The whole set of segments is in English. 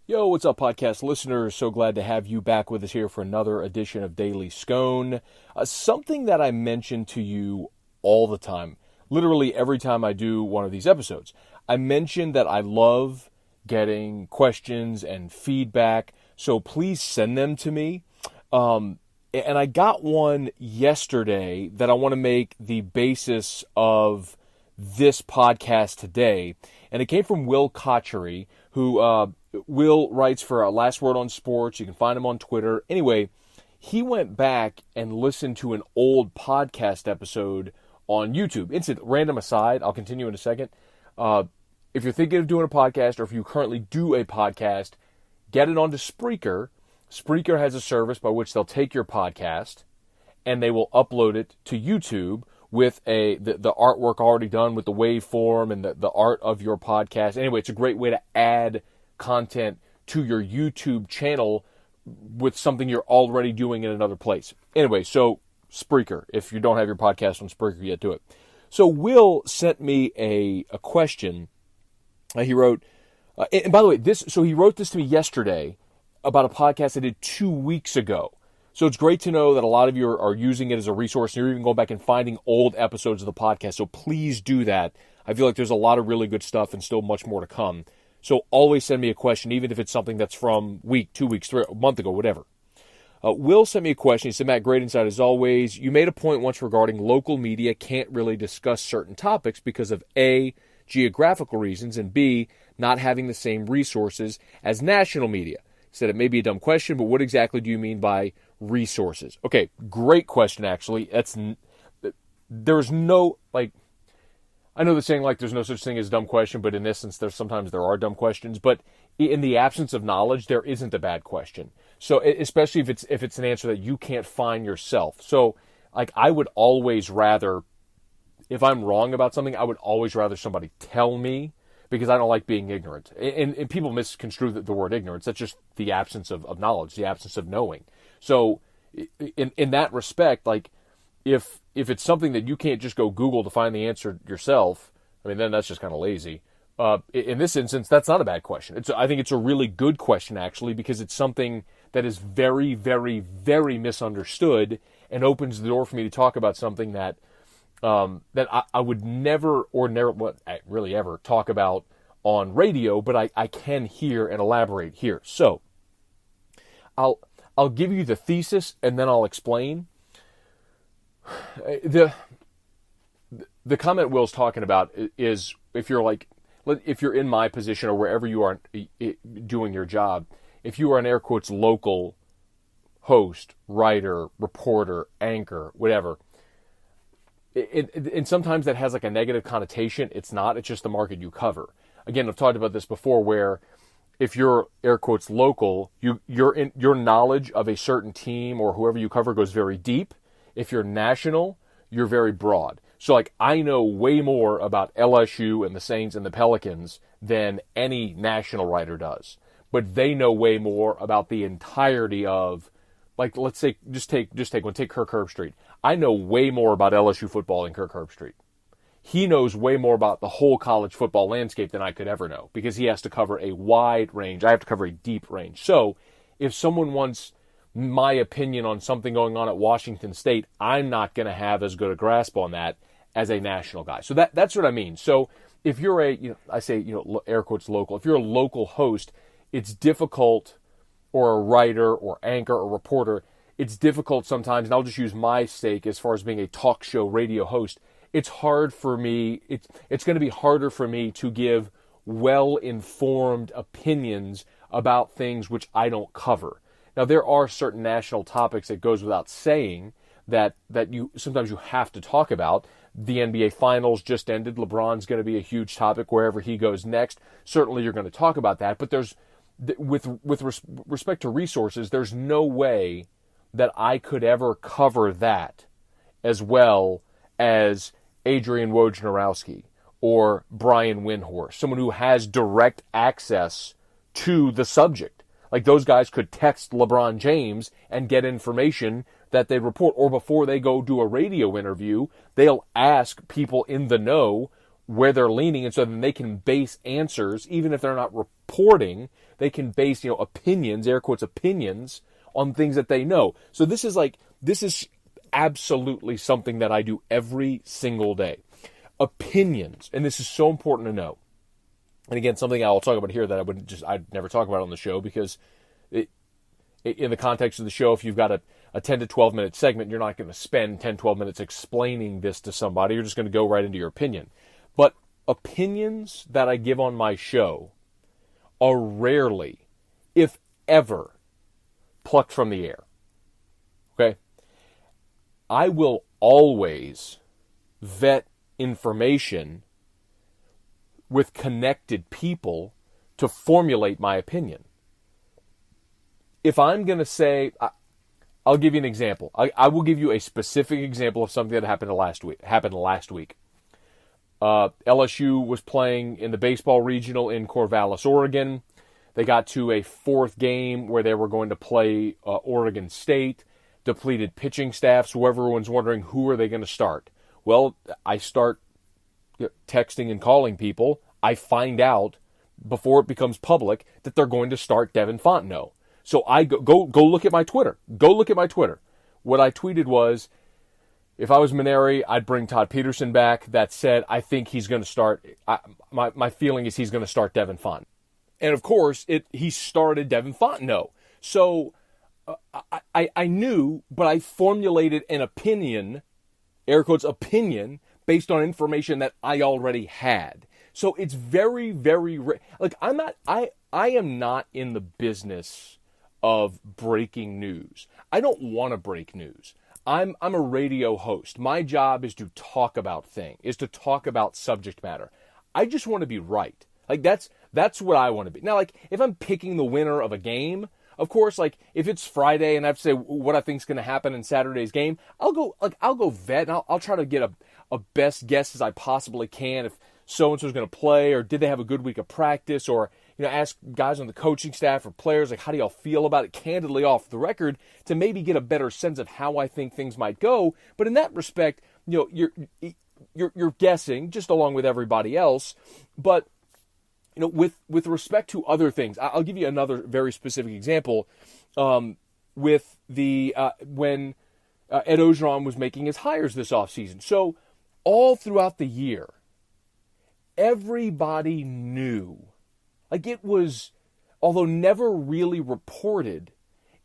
Yo, what's up, podcast listeners? So glad to have you back with us here for another edition of Daily Scone. Something that I mention to you all the time, literally every time I do one of these episodes. I mention that I love getting questions and feedback, so please send them to me. And I got one yesterday that I want to make the basis of this podcast today. And it came from Will Cotchery, who Will writes for Last Word on Sports. You can find him on Twitter. Anyway, he went back and listened to an old podcast episode on YouTube. Instant random aside, I'll continue in a second. If you're thinking of doing a podcast, or if you currently do a podcast, get it onto Spreaker. Spreaker has a service by which they'll take your podcast and they will upload it to YouTube with the artwork already done with the waveform and the art of your podcast. Anyway, it's a great way to add content to your YouTube channel with something you're already doing in another place. Anyway, so Spreaker, if you don't have your podcast on Spreaker yet, do it. So Will sent me a question. He wrote, and by the way, he wrote this to me yesterday about a podcast I did 2 weeks ago. So it's great to know that a lot of you are using it as a resource, and you're even going back and finding old episodes of the podcast. So please do that. I feel like there's a lot of really good stuff and still much more to come. So always send me a question, even if it's something that's from week, 2 weeks, a month ago, whatever. Will sent me a question. He said, Matt, great insight as always. You made a point once regarding local media can't really discuss certain topics because of A, geographical reasons, and B, not having the same resources as national media. He said it may be a dumb question, but what exactly do you mean by resources? Okay, great question, actually. There's no, I know the saying, there's no such thing as a dumb question, but in this instance, sometimes there are dumb questions. But in the absence of knowledge, there isn't a bad question. So, especially if it's an answer that you can't find yourself. So, I would always rather, if I'm wrong about something, I would always rather somebody tell me, because I don't like being ignorant. And people misconstrue the word ignorance. That's just the absence of knowledge, the absence of knowing. So in that respect, if it's something that you can't just go Google to find the answer yourself, then that's just kind of lazy. In this instance, that's not a bad question. I think it's a really good question, actually, because it's something that is very, very, very misunderstood and opens the door for me to talk about something that I would never really ever talk about on radio, but I can hear and elaborate here. So I'll give you the thesis and then I'll explain. The comment Will's talking about is if you're in my position or wherever you are doing your job, if you are an air quotes local host, writer, reporter, anchor, whatever. And sometimes that has a negative connotation. It's not. It's just the market you cover. Again, I've talked about this before, where if you're air quotes local, your knowledge of a certain team or whoever you cover goes very deep. If you're national, you're very broad. So I know way more about LSU and the Saints and the Pelicans than any national writer does. But they know way more about the entirety of, let's say, take Kirk Herbstreit. I know way more about LSU football than Kirk Herbstreit. He knows way more about the whole college football landscape than I could ever know, because he has to cover a wide range. I have to cover a deep range. So if someone wants my opinion on something going on at Washington State, I'm not going to have as good a grasp on that as a national guy. So that's what I mean. So if you're air quotes local, if you're a local host, it's difficult, or a writer or anchor or reporter, it's difficult sometimes, and I'll just use my sake as far as being a talk show radio host. It's hard for me, it's going to be harder for me to give well-informed opinions about things which I don't cover. Now, there are certain national topics that goes without saying that sometimes you have to talk about. The NBA Finals just ended. LeBron's going to be a huge topic wherever he goes next. Certainly you're going to talk about that, but with respect to resources, there's no way that I could ever cover that as well as Adrian Wojnarowski or Brian Windhorst, someone who has direct access to the subject. Those guys could text LeBron James and get information that they report, or before they go do a radio interview, they'll ask people in the know where they're leaning, and so then they can base answers, even if they're not reporting, they can base, opinions, air quotes, opinions on things that they know. So this is absolutely something that I do every single day. Opinions, and this is so important to know. And again, something I'll talk about here that I'd never talk about on the show, because in the context of the show, if you've got a 10 to 12 minute segment, you're not going to spend 10, 12 minutes explaining this to somebody. You're just going to go right into your opinion. But opinions that I give on my show are rarely, if ever, plucked from the air. Okay? I will always vet information with connected people to formulate my opinion. If I'm going to say, I'll give you an example. I will give you a specific example of something that happened last week. LSU was playing in the baseball regional in Corvallis, Oregon. They got to a fourth game where they were going to play Oregon State. Depleted pitching staff, so everyone's wondering, who are they going to start? Well, I start texting and calling people. I find out before it becomes public that they're going to start Devin Fontenot. So I go look at my Twitter. Go look at my Twitter. What I tweeted was, if I was Maneri, I'd bring Todd Peterson back. That said, I think he's going to start. My feeling is he's going to start Devin Fontenot. And of course, he started Devin Fontenot. So I knew, but I formulated an opinion, air quotes, opinion, based on information that I already had. So it's very, very like I am not in the business of breaking news. I don't want to break news. I'm a radio host. My job is to talk about subject matter. I just want to be right. Like that's what I want to be. Now, like, if I'm picking the winner of a game, of course, like, if it's Friday and I have to say what I think is going to happen in Saturday's game, I'll go vet and I'll try to get a best guess as I possibly can if so-and-so's going to play, or did they have a good week of practice, or, ask guys on the coaching staff or players, like, how do y'all feel about it candidly off the record, to maybe get a better sense of how I think things might go. But in that respect, you're guessing just along with everybody else. But with respect to other things, I'll give you another very specific example. With the when Ed Ogeron was making his hires this offseason. So all throughout the year, everybody knew. Like, it was, although never really reported,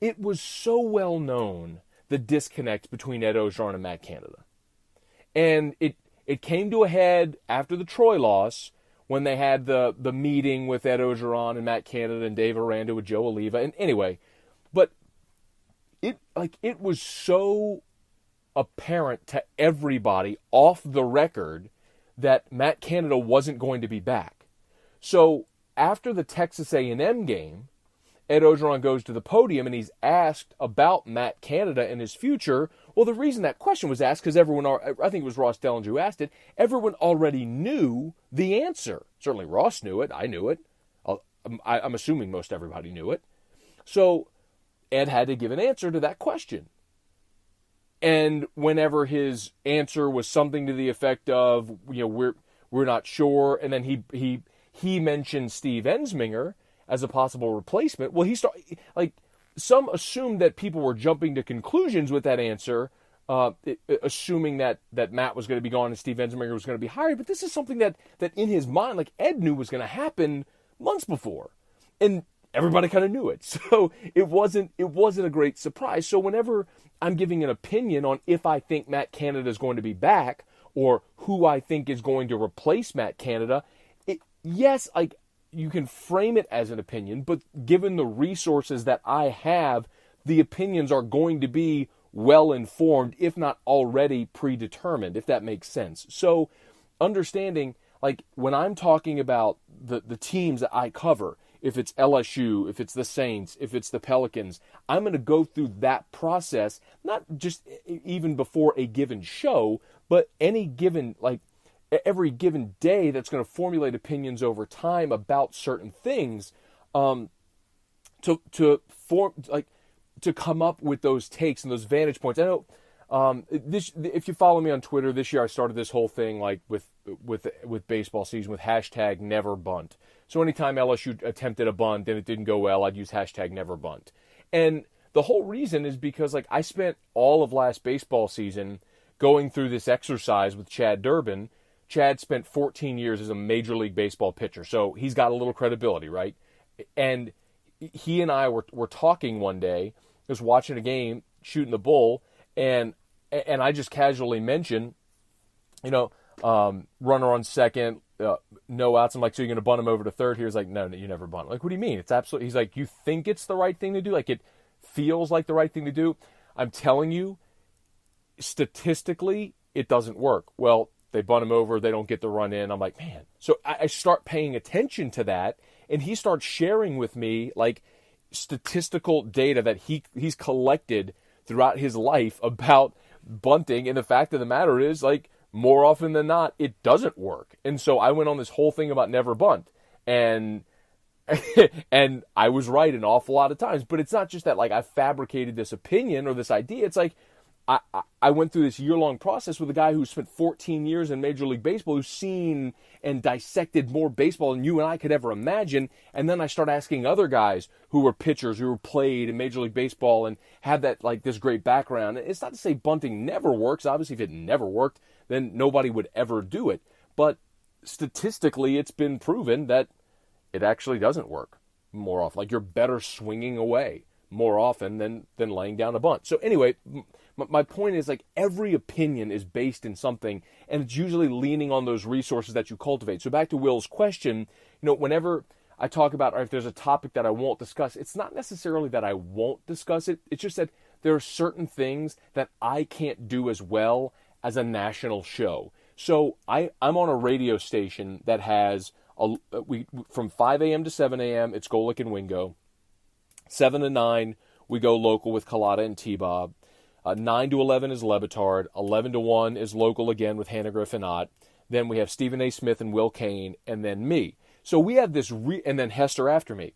it was so well known, the disconnect between Ed Ogeron and Matt Canada. And it came to a head after the Troy loss, when they had the meeting with Ed Ogeron and Matt Canada and Dave Aranda with Joe Oliva. And anyway, but it was so apparent to everybody off the record that Matt Canada wasn't going to be back. So after the Texas A&M game, Ed Ogeron goes to the podium and he's asked about Matt Canada and his future. Well, the reason that question was asked, because I think it was Ross Dellinger who asked it, everyone already knew the answer. Certainly Ross knew it. I knew it. I'm assuming most everybody knew it. So Ed had to give an answer to that question. And whenever his answer was something to the effect of, we're not sure, and then he mentioned Steve Ensminger as a possible replacement. Well, some assumed that people were jumping to conclusions with that answer, assuming that Matt was going to be gone and Steve Ensminger was going to be hired. But this is something that in his mind, like, Ed knew was going to happen months before, and everybody kind of knew it. So it wasn't a great surprise. So whenever I'm giving an opinion on if I think Matt Canada is going to be back, or who I think is going to replace Matt Canada, yes, you can frame it as an opinion, but given the resources that I have, the opinions are going to be well informed, if not already predetermined, if that makes sense. So understanding, like, when I'm talking about the teams that I cover, if it's LSU, if it's the Saints, if it's the Pelicans, I'm going to go through that process, not just even before a given show, but any given, like, every given day, that's going to formulate opinions over time about certain things, to come up with those takes and those vantage points. I know, if you follow me on Twitter, this year I started this whole thing, like, with baseball season, with hashtag never bunt. So anytime LSU attempted a bunt and it didn't go well, I'd use hashtag never bunt. And the whole reason is because like I spent all of last baseball season going through this exercise with Chad Durbin. Chad spent 14 years as a Major League Baseball pitcher, so he's got a little credibility, right? And he and I were talking one day, was watching a game, shooting the bull, and I just casually mentioned, runner on second, no outs. I'm like, so you're going to bunt him over to third? He was like, no, you never bunt. Like, what do you mean? It's absolutely. He's like, you think it's the right thing to do? Like, it feels like the right thing to do? I'm telling you, statistically, it doesn't work. Well, they bunt him over, they don't get the run in. I'm like, man. So I start paying attention to that, and he starts sharing with me, like, statistical data that he's collected throughout his life about bunting, and the fact of the matter is, like, more often than not, it doesn't work. And so I went on this whole thing about never bunt, and and I was right an awful lot of times. But it's not just that, like, I fabricated this opinion or this idea. It's like I went through this year-long process with a guy who spent 14 years in Major League Baseball, who's seen and dissected more baseball than you and I could ever imagine. And then I start asking other guys who were pitchers, who were played in Major League Baseball and had that, like, this great background. It's not to say bunting never works. Obviously, if it never worked, then nobody would ever do it. But statistically, it's been proven that it actually doesn't work more often. Like, you're better swinging away more often than laying down a bunt. So anyway, my point is, like, every opinion is based in something, and it's usually leaning on those resources that you cultivate. So back to Will's question, whenever I talk about, or if there's a topic that I won't discuss, it's not necessarily that I won't discuss it. It's just that there are certain things that I can't do as well as a national show. So I'm on a radio station that has from 5 a.m. to 7 a.m. it's Golick and Wingo. 7 to 9 we go local with Collada and T-Bob. 9 to 11 is Levitard. 11 to 1 is local again with Hannah Griffin-Ott. Then we have Stephen A. Smith and Will Kane, and then me. So we have this, and then Hester after me.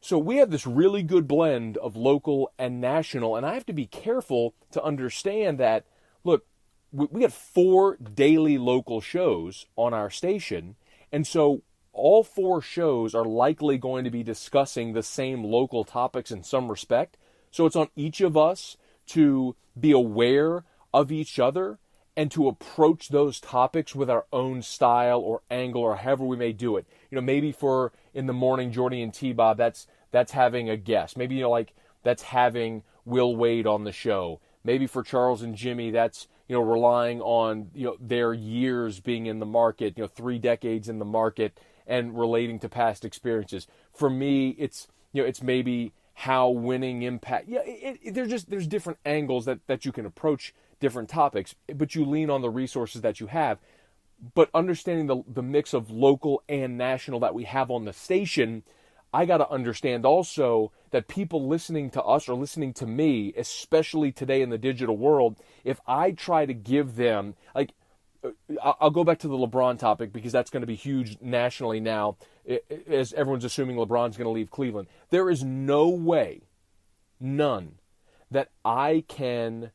So we have this really good blend of local and national, and I have to be careful to understand that, look, we have 4 daily local shows on our station, and so all 4 shows are likely going to be discussing the same local topics in some respect. So it's on each of us to be aware of each other and to approach those topics with our own style or angle or however we may do it. Maybe for in the morning, Jordy and T-Bob, that's having a guest. Maybe, that's having Will Wade on the show. Maybe for Charles and Jimmy, that's, relying on, their years being in the market, 3 decades in the market and relating to past experiences. For me, it's maybe how winning impact. Yeah, there's different angles that you can approach different topics, but you lean on the resources that you have. But understanding the mix of local and national that we have on the station, I got to understand also that people listening to us or listening to me, especially today in the digital world, if I try to give them, like, I'll go back to the LeBron topic because that's going to be huge nationally now, as everyone's assuming LeBron's going to leave Cleveland. There is no way, none, that I can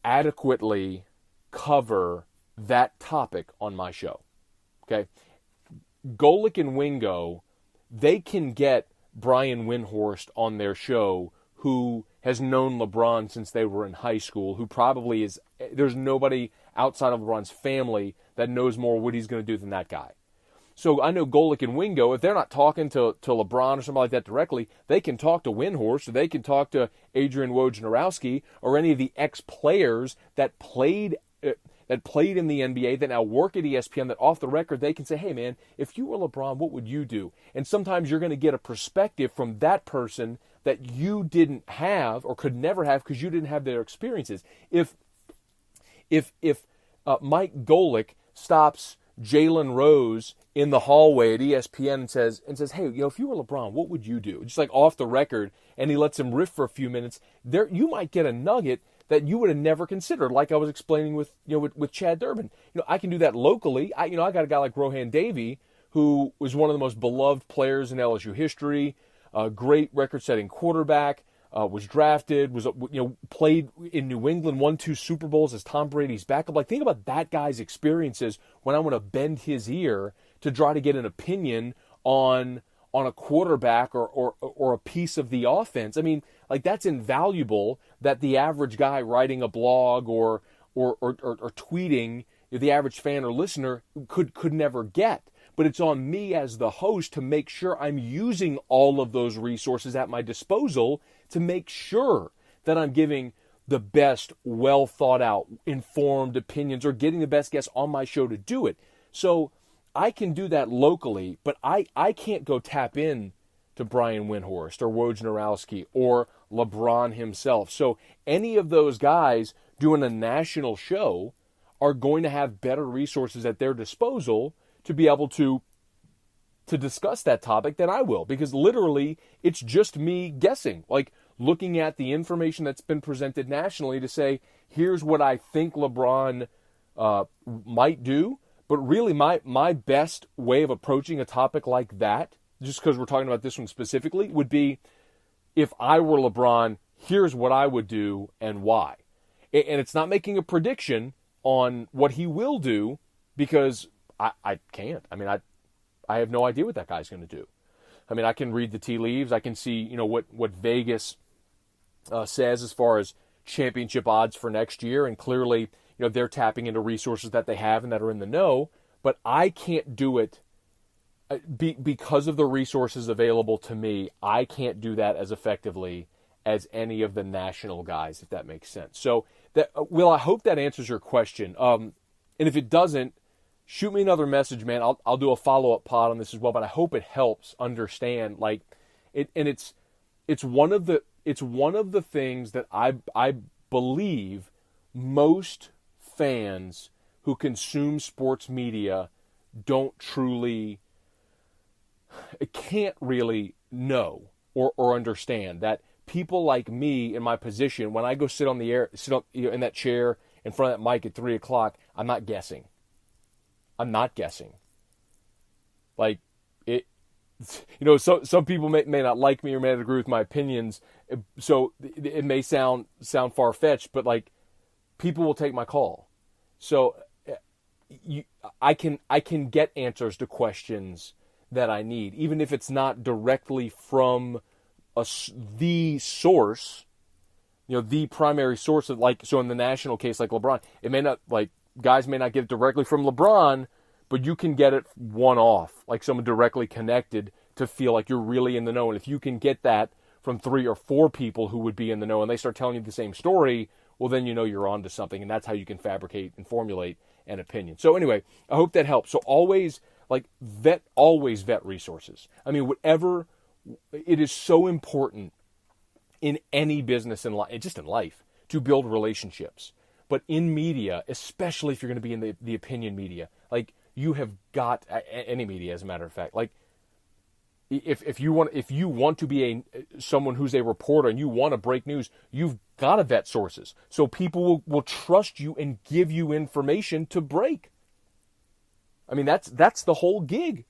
adequately cover that topic on my show. Okay? Golick and Wingo, they can get Brian Windhorst on their show who has known LeBron since they were in high school, who probably is, there's nobody outside of LeBron's family that knows more what he's going to do than that guy. So I know Golick and Wingo, if they're not talking to LeBron or somebody like that directly, they can talk to Windhorst, or they can talk to Adrian Wojnarowski, or any of the ex-players that played in the NBA that now work at ESPN, that off the record they can say, hey man, if you were LeBron, what would you do? And sometimes you're going to get a perspective from that person that you didn't have or could never have because you didn't have their experiences. If Mike Golick stops Jalen Rose in the hallway at ESPN and says, hey, if you were LeBron, what would you do? Just like off the record, and he lets him riff for a few minutes, there you might get a nugget that you would have never considered, like I was explaining with Chad Durbin. I can do that locally. I got a guy like Rohan Davey, who was one of the most beloved players in LSU history, a great record-setting quarterback, was drafted, played in New England, won 2 Super Bowls as Tom Brady's backup. Like, think about that guy's experiences when I want to bend his ear to try to get an opinion on a quarterback or a piece of the offense. I mean, like, that's invaluable that the average guy writing a blog or tweeting, the average fan or listener could never get. But it's on me as the host to make sure I'm using all of those resources at my disposal to make sure that I'm giving the best, well thought out, informed opinions, or getting the best guests on my show to do it. So I can do that locally, but I can't go tap in to Brian Windhorst or Wojnarowski or LeBron himself. So any of those guys doing a national show are going to have better resources at their disposal to be able to discuss that topic than I will, because literally it's just me guessing, like looking at the information that's been presented nationally to say, here's what I think LeBron might do. But really my best way of approaching a topic like that, just because we're talking about this one specifically, would be, if I were LeBron, here's what I would do and why. And it's not making a prediction on what he will do, because I can't. I mean, I have no idea what that guy's going to do. I mean, I can read the tea leaves. I can see, what Vegas says as far as championship odds for next year. And clearly, they're tapping into resources that they have and that are in the know. But I can't do it because of the resources available to me. I can't do that as effectively as any of the national guys, if that makes sense. So, Will, I hope that answers your question. And if it doesn't, shoot me another message, man. I'll do a follow-up pod on this as well. But I hope it helps understand, like, it. And it's one of the things that I believe most fans who consume sports media can't really know or understand, that people like me in my position, when I go sit in that chair in front of that mic at 3:00, I'm not guessing. Like, it, some people may not like me or may not agree with my opinions, so it may sound far-fetched, but like, people will take my call. So I can get answers to questions that I need, even if it's not directly from the source, the primary source of, like, so in the national case, like LeBron, it may not, like, guys may not get it directly from LeBron, but you can get it one-off, like someone directly connected, to feel like you're really in the know. And if you can get that from 3 or 4 people who would be in the know, and they start telling you the same story, well, then you're onto something, and that's how you can fabricate and formulate an opinion. So anyway, I hope that helps. So always vet resources. I mean, it is so important in any business and just in life, to build relationships. But in media, especially if you're going to be in the opinion media, like, you have got, any media, as a matter of fact, like, if you want to be someone who's a reporter and you want to break news, you've got to vet sources. So people will trust you and give you information to break. I mean, that's the whole gig.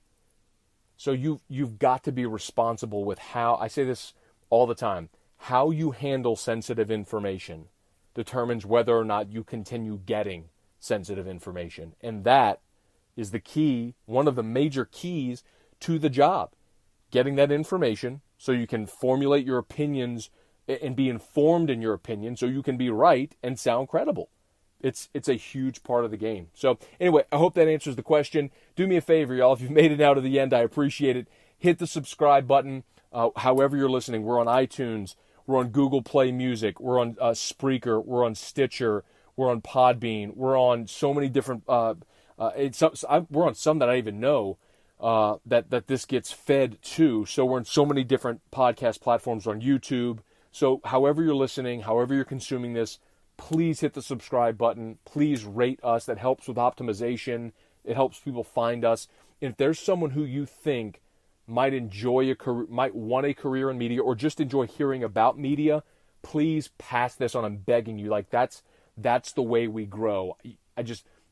So you've got to be responsible with how, I say this all the time, how you handle sensitive information determines whether or not you continue getting sensitive information. And that is the key, one of the major keys to the job. Getting that information so you can formulate your opinions and be informed in your opinion, so you can be right and sound credible. It's a huge part of the game. So anyway, I hope that answers the question. Do me a favor, y'all. If you've made it out to the end, I appreciate it. Hit the subscribe button. However you're listening, we're on iTunes. We're on Google Play Music. We're on Spreaker. We're on Stitcher. We're on Podbean. We're on so many different. We're on some that I even know that this gets fed to. So we're on so many different podcast platforms. We're on YouTube. So however you're listening, however you're consuming this, please hit the subscribe button. Please rate us. That helps with optimization. It helps people find us. And if there's someone who you think might enjoy a career, might want a career in media, or just enjoy hearing about media, please pass this on. I'm begging you. Like, that's the way we grow.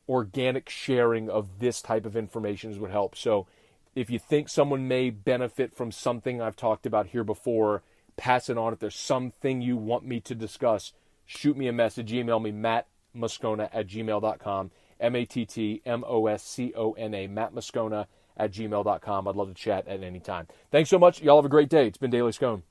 Organic sharing of this type of information is what helps. So if you think someone may benefit from something I've talked about here before, pass it on. If there's something you want me to discuss, shoot me a message. Email me, mattmoscona@gmail.com, MattMoscona, at gmail.com. I'd love to chat at any time. Thanks so much. Y'all have a great day. It's been Daily Scone.